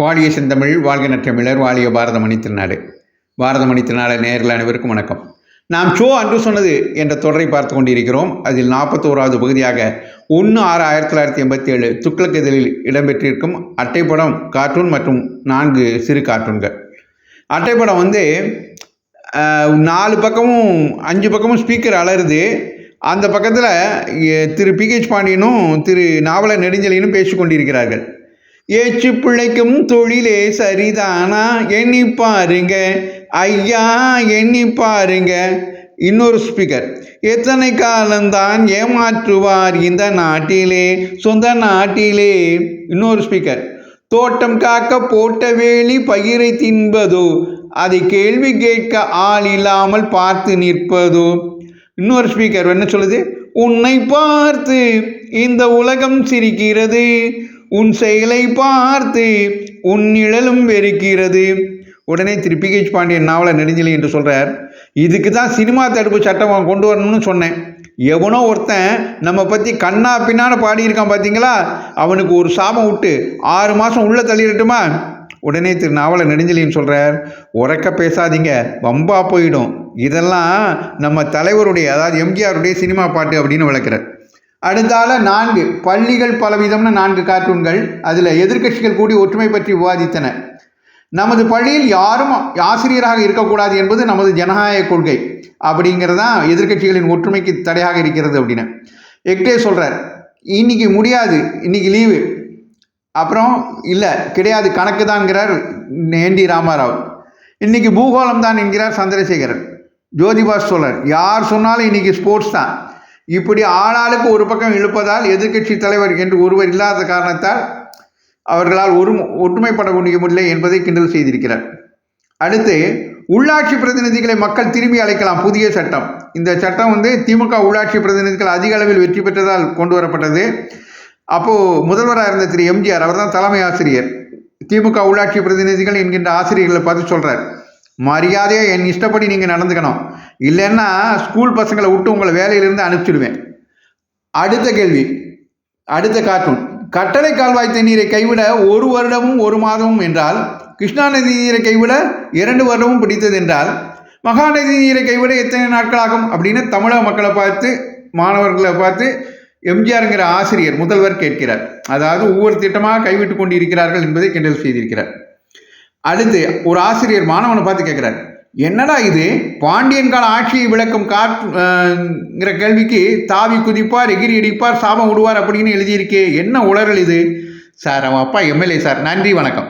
வாழிய செந்தமிழ் வாழ்க நற்றமிழர் வாழிய பாரதமணி திருநாடு. பாரதமணி திருநாடு நேயர்கள் அனைவருக்கும் வணக்கம். நாம் சோ அன்று சொன்னது என்ற தொடரை பார்த்து கொண்டிருக்கிறோம். அதில் 41வது பகுதியாக 1/6/1987 துக்ளக் இதழில் இடம்பெற்றிருக்கும் அட்டைப்படம் கார்ட்டூன் மற்றும் 4 சிறு கார்ட்டூன்கள். அட்டைப்படம் 4 பக்கமும் 5 பக்கமும் ஸ்பீக்கர் அலருது. அந்த பக்கத்தில் திரு PH பாண்டியனும் திரு நாவலர் நெடுஞ்செழியனும் பேசிக்கொண்டிருக்கிறார்கள். ஏச்சு பிழைக்கும் தொழிலே சரிதானா, எண்ணி பாருங்க ஐயா, எண்ணி பாருங்க. இன்னொரு ஸ்பீக்கர், எத்தனை காலம்தான் ஏமாற்றுவார் இந்த நாட்டிலே, சொந்த நாட்டிலே. இன்னொரு ஸ்பீக்கர், தோட்டம் காக்க போட்ட வேலி பயிரை தின்பதோ, அதை கேள்வி கேட்க ஆள் இல்லாமல் பார்த்து நிற்பதோ. இன்னொரு ஸ்பீக்கர் என்ன சொல்லுது, உன்னை பார்த்து இந்த உலகம் சிரிக்கிறது, உன் செயலை பார்த்து உன் நிழலும் வெறுக்கிறது. உடனே திரு PH பாண்டியன் நாவலர் நெடுஞ்செழியன் என்று சொல்கிறார், இதுக்கு தான் சினிமா தடுப்பு சட்டம் கொண்டு வரணும்னு சொன்னேன். எவனோ ஒருத்தன் நம்ம பற்றி கண்ணா பின்னான்னு பாடியிருக்கான் பார்த்தீங்களா, அவனுக்கு ஒரு சாபம் விட்டு 6 மாதம் உள்ளே தள்ளிடட்டுமா. உடனே திரு நாவலர் நெடுஞ்செழியன் சொல்கிறார், உறக்க பேசாதீங்க, வம்பா போயிடும். இதெல்லாம் நம்ம தலைவருடைய, அதாவது எம்ஜிஆருடைய சினிமா பாட்டு அப்படின்னு விளக்குறார். அடுத்தால 4 பள்ளிகள் பலவிதம்னு 4 கார்ட்டூன்கள். அதில் எதிர்க்கட்சிகள் கூடி ஒற்றுமை பற்றி விவாதித்தன. நமது பள்ளியில் யாரும் ஆசிரியராக இருக்கக்கூடாது என்பது நமது ஜனநாயக கொள்கை அப்படிங்கிறதான் எதிர்க்கட்சிகளின் ஒற்றுமைக்கு தடையாக இருக்கிறது அப்படின்னு எக்டே சொல்கிறார். இன்னைக்கு முடியாது, இன்னைக்கு லீவு. அப்புறம் இல்லை கிடையாது, கணக்கு தான்ங்கிறார் ND ராமாராவ். இன்னைக்கு பூகோளம் தான் என்கிறார் சந்திரசேகரன். ஜோதிபாஸ் சொல்கிறார், யார் சொன்னாலும் இன்னைக்கு ஸ்போர்ட்ஸ் தான். இப்படி ஆளாளுக்கு ஒரு பக்கம் இழுப்பதால் எதிர்க்கட்சி தலைவர் என்று ஒருவர் இல்லாத காரணத்தால் அவர்களால் ஒற்றுமைப்பட முடியவில்லை என்பதை கிண்டல் செய்திருக்கிறார். அடுத்து, உள்ளாட்சி பிரதிநிதிகளை மக்கள் திரும்பி அழைக்கலாம் புதிய சட்டம். இந்த சட்டம் திமுக உள்ளாட்சி பிரதிநிதிகள் அதிக அளவில் வெற்றி பெற்றதால் கொண்டு வரப்பட்டது. அப்போது முதல்வராக இருந்த திரு MGR, அவர் தான் தலைமை ஆசிரியர். திமுக உள்ளாட்சி பிரதிநிதிகள் என்கின்ற ஆசிரியர்களை பார்த்து சொல்கிறார், மரியாதையாக என் இஷ்டப்படி நீங்கள் நடந்துக்கணும், இல்லைன்னா ஸ்கூல் பசங்களை விட்டு உங்களை வேலையிலிருந்து அனுப்பிச்சிடுவேன். அடுத்த கேள்வி, அடுத்த கார்ட்டூன், கட்டளை கால்வாய் தண்ணீரை கைவிட 1 வருடமும் 1 மாதமும் என்றால், கிருஷ்ணா நதி நீரை கைவிட 2 வருடமும் பிடித்தது என்றால், மகாநதி நீரை கைவிட எத்தனை நாட்களாகும் அப்படின்னு தமிழக மக்களை பார்த்து, மாணவர்களை பார்த்து MGRங்கிற ஆசிரியர் முதல்வர் கேட்கிறார். அதாவது ஒவ்வொரு திட்டமாக கைவிட்டு கொண்டு இருக்கிறார்கள் என்பதை கிண்டல் செய்திருக்கிறார். அடுத்து, ஒரு ஆசிரியர் மாணவனை பார்த்து கேட்குறார், என்னடா இது பாண்டியன் கால ஆட்சியை விளக்கும் காட்டுங்கிற கேள்விக்கு தாவி குதிப்பார், எகிரி அடிப்பார், சாபம் விடுவார் அப்படின்னு எழுதியிருக்கே, என்ன உளறல் இது? சார், அவன் அப்பா MLA சார். நன்றி, வணக்கம்.